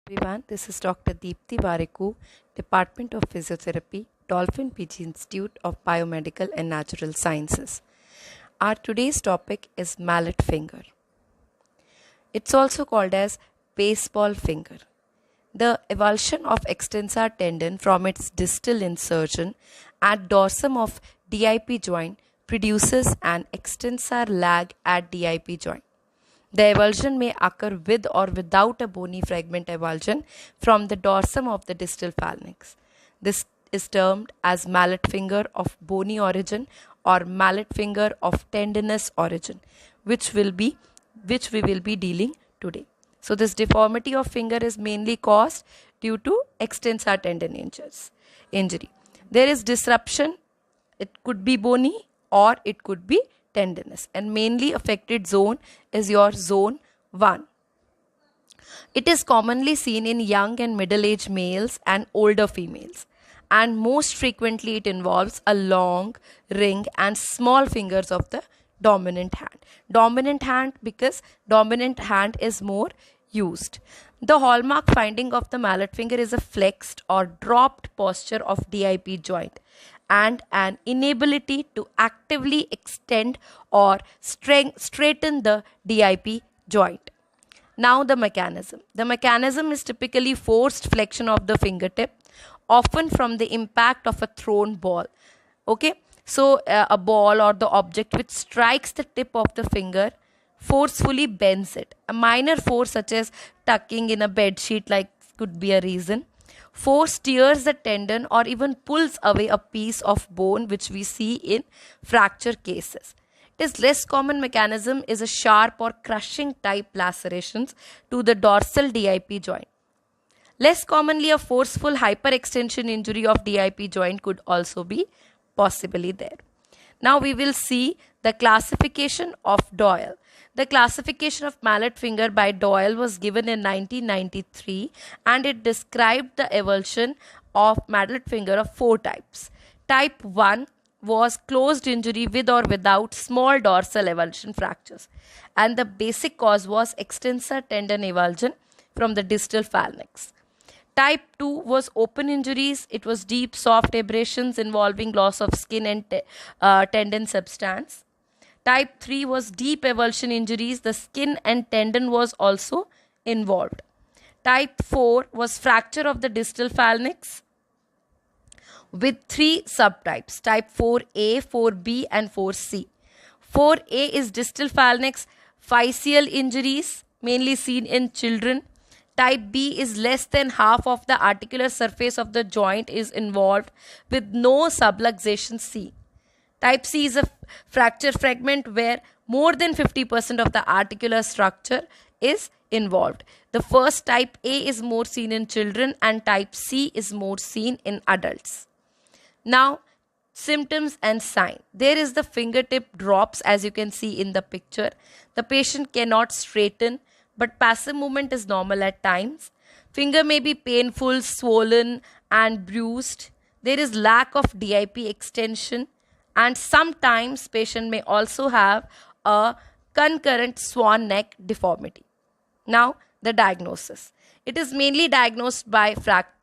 Everyone, this is Dr. Deepthi Variku, Department of Physiotherapy, Dolphin PG Institute of Biomedical and Natural Sciences. Our today's topic is mallet finger. It's also called as baseball finger. The avulsion of extensor tendon from its distal insertion at dorsum of DIP joint produces an extensor lag at DIP joint. The avulsion may occur with or without a bony fragment avulsion from the dorsum of the distal phalanx. This is termed as mallet finger of bony origin or mallet finger of tendinous origin, which we will be dealing today. So this deformity of finger is mainly caused due to extensor tendon injury. There is disruption. It could be bony or it could be tendinous, and mainly affected zone is your zone 1. It is commonly seen in young and middle-aged males and older females, and most frequently it involves a long ring and small fingers of the dominant hand. Dominant hand because dominant hand is more used. The hallmark finding of the mallet finger is a flexed or dropped posture of DIP joint and an inability to actively extend or straighten the DIP joint. Now the mechanism. The mechanism is typically forced flexion of the fingertip, often from the impact of a thrown ball. Okay, so a ball or the object which strikes the tip of the finger forcefully bends it. A minor force such as tucking in a bed sheet could be a reason. Force tears the tendon or even pulls away a piece of bone, which we see in fracture cases. This less common mechanism is a sharp or crushing type lacerations to the dorsal DIP joint. Less commonly, a forceful hyperextension injury of DIP joint could also be possibly there. Now we will see the classification of Doyle. The classification of mallet finger by Doyle was given in 1993, and it described the avulsion of mallet finger of 4 types. Type 1 was closed injury with or without small dorsal avulsion fractures, and the basic cause was extensor tendon avulsion from the distal phalanx. Type 2 was open injuries. It was deep soft abrasions involving loss of skin and tendon substance. Type 3 was deep avulsion injuries. The skin and tendon was also involved. Type 4 was fracture of the distal phalanx with 3 subtypes. Type 4A, 4B and 4C. 4A is distal phalanx physeal injuries, mainly seen in children. Type B is less than half of the articular surface of the joint is involved with no subluxation C. Type C is a fracture fragment where more than 50% of the articular structure is involved. The first type A is more seen in children and type C is more seen in adults. Now, symptoms and sign. There is the fingertip drops, as you can see in the picture. The patient cannot straighten, but passive movement is normal at times. Finger may be painful, swollen and bruised. There is lack of DIP extension, and sometimes patient may also have a concurrent swan neck deformity. Now the diagnosis. It is mainly diagnosed by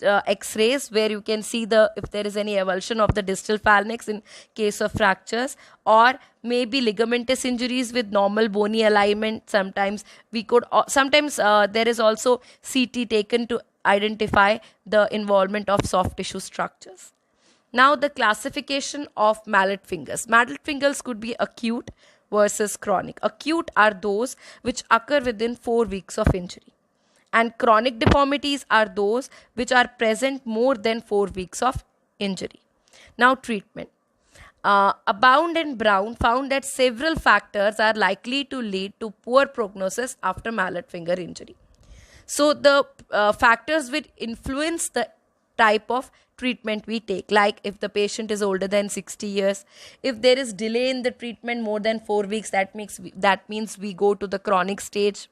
X-rays, where you can see if there is any avulsion of the distal phalanx in case of fractures, or maybe ligamentous injuries with normal bony alignment. Sometimes there is also CT taken to identify the involvement of soft tissue structures. Now the classification of mallet fingers. Mallet fingers could be acute versus chronic. Acute are those which occur within 4 weeks of injury, and chronic deformities are those which are present more than 4 weeks of injury. Now treatment. Abound and Brown found that several factors are likely to lead to poor prognosis after mallet finger injury. So the factors which influence the type of treatment we take, like if the patient is older than 60 years, if there is delay in the treatment more than 4 weeks, that means we go to the chronic stage.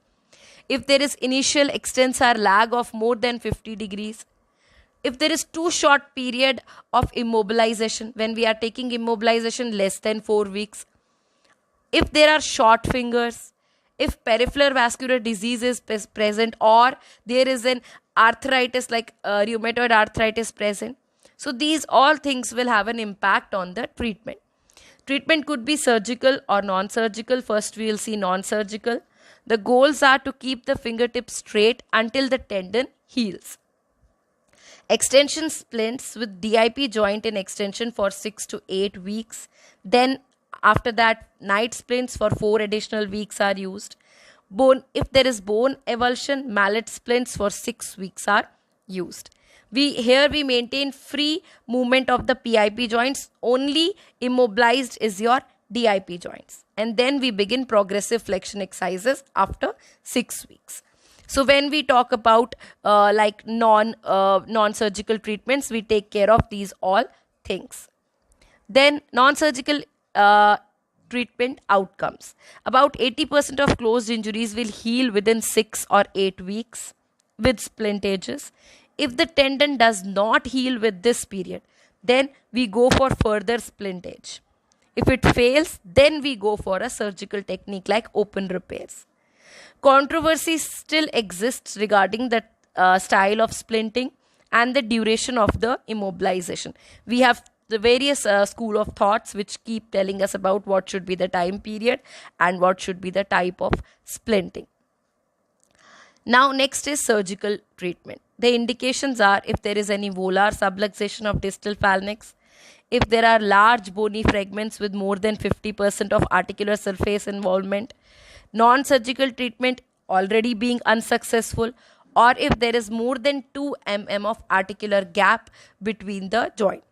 If there is initial extensor lag of more than 50 degrees, if there is too short period of immobilization, when we are taking immobilization less than 4 weeks, if there are short fingers, if peripheral vascular disease is present, or there is an arthritis like rheumatoid arthritis present. So these all things will have an impact on the treatment. Treatment could be surgical or non-surgical. First we will see non-surgical. The goals are to keep the fingertips straight until the tendon heals. Extension splints with DIP joint in extension for 6 to 8 weeks. Then after that, night splints for 4 additional weeks are used. If there is bone avulsion, mallet splints for 6 weeks are used. Here we maintain free movement of the PIP joints. Only immobilized is your DIP joints. And then we begin progressive flexion exercises after 6 weeks. So when we talk about like non-surgical treatments, we take care of these all things. Then non-surgical treatment outcomes. About 80% of closed injuries will heal within 6 or 8 weeks with splintages. If the tendon does not heal with this period, then we go for further splintage. If it fails, then we go for a surgical technique like open repairs. Controversy still exists regarding the style of splinting and the duration of the immobilization. We have the various school of thoughts which keep telling us about what should be the time period and what should be the type of splinting. Now next is surgical treatment. The indications are if there is any volar subluxation of distal phalanx, if there are large bony fragments with more than 50% of articular surface involvement, non-surgical treatment already being unsuccessful, or if there is more than 2 mm of articular gap between the joint.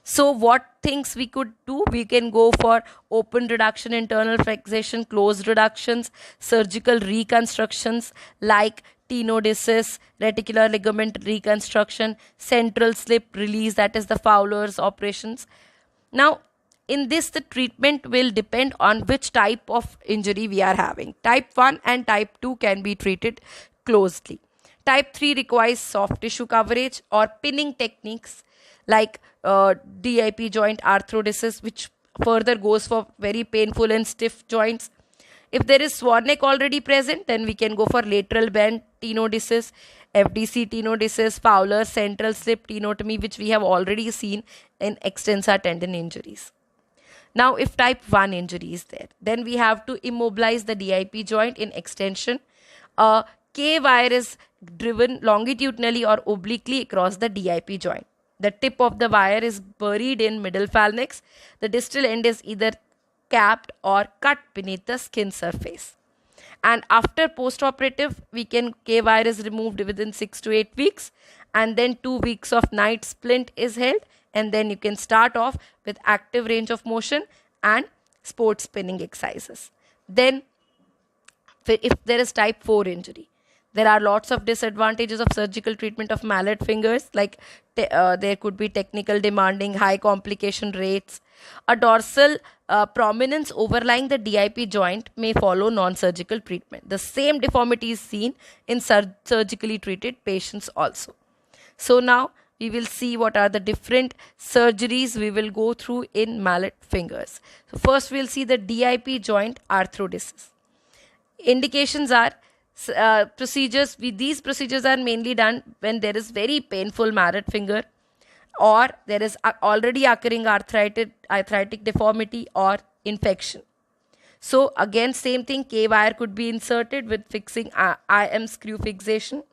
So what things we could do? We can go for open reduction, internal flexation, closed reductions, surgical reconstructions like tenodesis, reticular ligament reconstruction, central slip release, that is the Fowler's operations. Now, in this, the treatment will depend on which type of injury we are having. Type 1 and type 2 can be treated closely. Type 3 requires soft tissue coverage or pinning techniques like DIP joint arthrodesis, which further goes for very painful and stiff joints. If there is swan neck already present, then we can go for lateral bend tenodesis, FDC tenodesis, Fowler central slip tenotomy, which we have already seen in extensor tendon injuries. Now, if type 1 injury is there, then we have to immobilize the DIP joint in extension. A K wire is driven longitudinally or obliquely across the DIP joint. The tip of the wire is buried in middle phalanx. The distal end is either capped or cut beneath the skin surface. And after post-operative, K wire is removed within 6 to 8 weeks, and then 2 weeks of night splint is held, and then you can start off with active range of motion and sports spinning exercises. Then if there is type 4 injury, there are lots of disadvantages of surgical treatment of mallet fingers, like there could be technical demanding, high complication rates. A dorsal prominence overlying the DIP joint may follow non-surgical treatment. The same deformity is seen in surgically treated patients also. So now we will see what are the different surgeries we will go through in mallet fingers. So first we will see the DIP joint arthrodesis. Indications are procedures. These procedures are mainly done when there is very painful mallet finger, or there is already occurring arthritic deformity or infection. So again, same thing, K wire could be inserted with fixing IM screw fixation.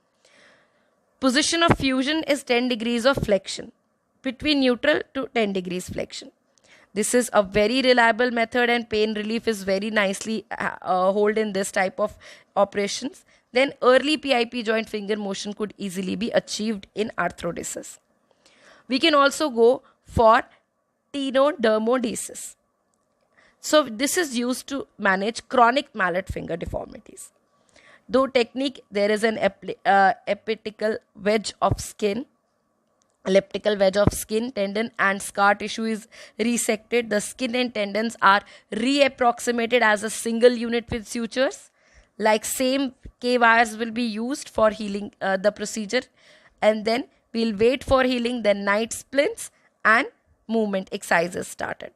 Position of fusion is 10 degrees of flexion, between neutral to 10 degrees flexion. This is a very reliable method, and pain relief is very nicely held in this type of operations. Then early PIP joint finger motion could easily be achieved in arthrodesis. We can also go for tenodermodesis. So this is used to manage chronic mallet finger deformities. Though technique, there is an elliptical wedge of skin, tendon and scar tissue is resected. The skin and tendons are reapproximated as a single unit with sutures. Like same K wires will be used for healing the procedure, and then we'll wait for healing, then night splints and movement exercises started.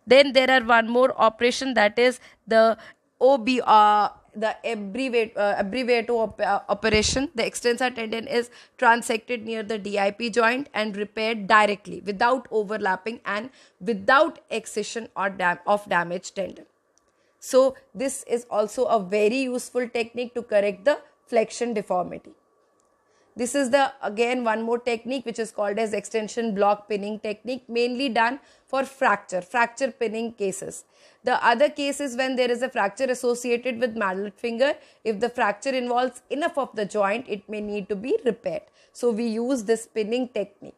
Then there are one more operation, that is the OB, the abbreviato operation. The extensor tendon is transected near the DIP joint and repaired directly without overlapping and without excision or of damaged tendon. So this is also a very useful technique to correct the flexion deformity. This is the again one more technique which is called as extension block pinning technique, mainly done for fracture pinning cases. The other case is when there is a fracture associated with mallet finger. If the fracture involves enough of the joint, it may need to be repaired. So we use this pinning technique.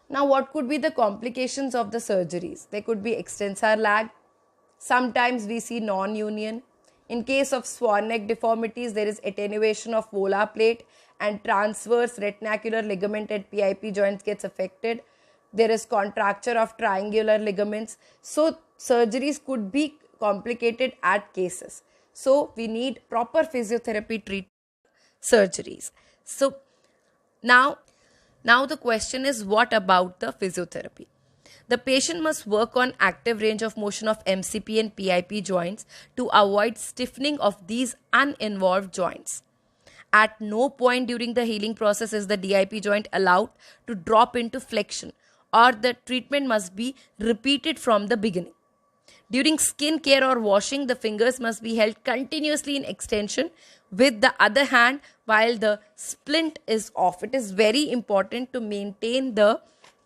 Now what could be the complications of the surgeries? There could be extensor lag. Sometimes we see non-union. In case of swan neck deformities, there is attenuation of volar plate and transverse retinacular ligament at PIP joints gets affected. There is contracture of triangular ligaments. So surgeries could be complicated at cases. So we need proper physiotherapy treatment surgeries. So now the question is, what about the physiotherapy? The patient must work on active range of motion of MCP and PIP joints to avoid stiffening of these uninvolved joints. At no point during the healing process is the DIP joint allowed to drop into flexion, or the treatment must be repeated from the beginning. During skin care or washing, the fingers must be held continuously in extension with the other hand while the splint is off. It is very important to maintain the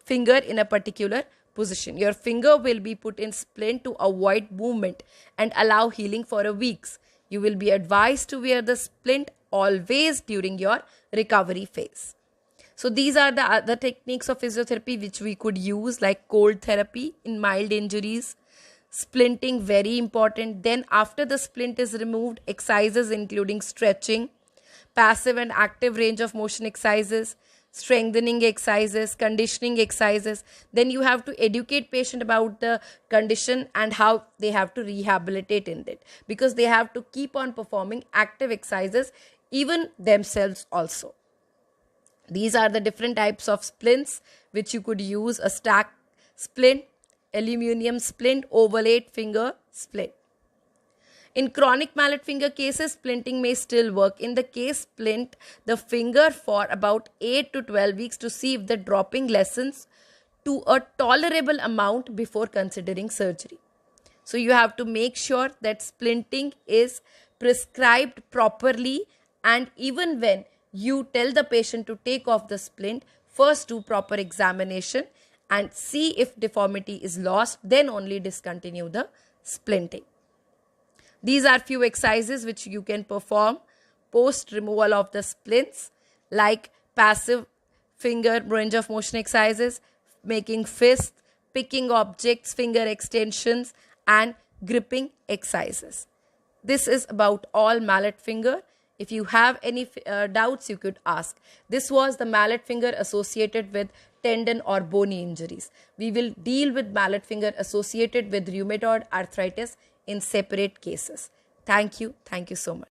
finger in a particular position. Your finger will be put in splint to avoid movement and allow healing for a week. You will be advised to wear the splint always during your recovery phase. So these are the other techniques of physiotherapy which we could use, like cold therapy in mild injuries, splinting, very important. Then after the splint is removed, exercises including stretching, passive and active range of motion exercises, strengthening exercises, conditioning exercises. Then you have to educate patient about the condition and how they have to rehabilitate in it, because they have to keep on performing active exercises even themselves also. These are the different types of splints which you could use: a stack splint, aluminum splint, ovalate finger splint. In chronic mallet finger cases, splinting may still work. In the case, splint the finger for about 8 to 12 weeks to see if the dropping lessens to a tolerable amount before considering surgery. So you have to make sure that splinting is prescribed properly, and even when you tell the patient to take off the splint, first do proper examination and see if deformity is lost, then only discontinue the splinting. These are few exercises which you can perform post removal of the splints, like passive finger range of motion exercises, making fists, picking objects, finger extensions, and gripping exercises. This is about all mallet finger. If you have any doubts, you could ask. This was the mallet finger associated with tendon or bony injuries. We will deal with mallet finger associated with rheumatoid arthritis in separate cases. Thank you. Thank you so much.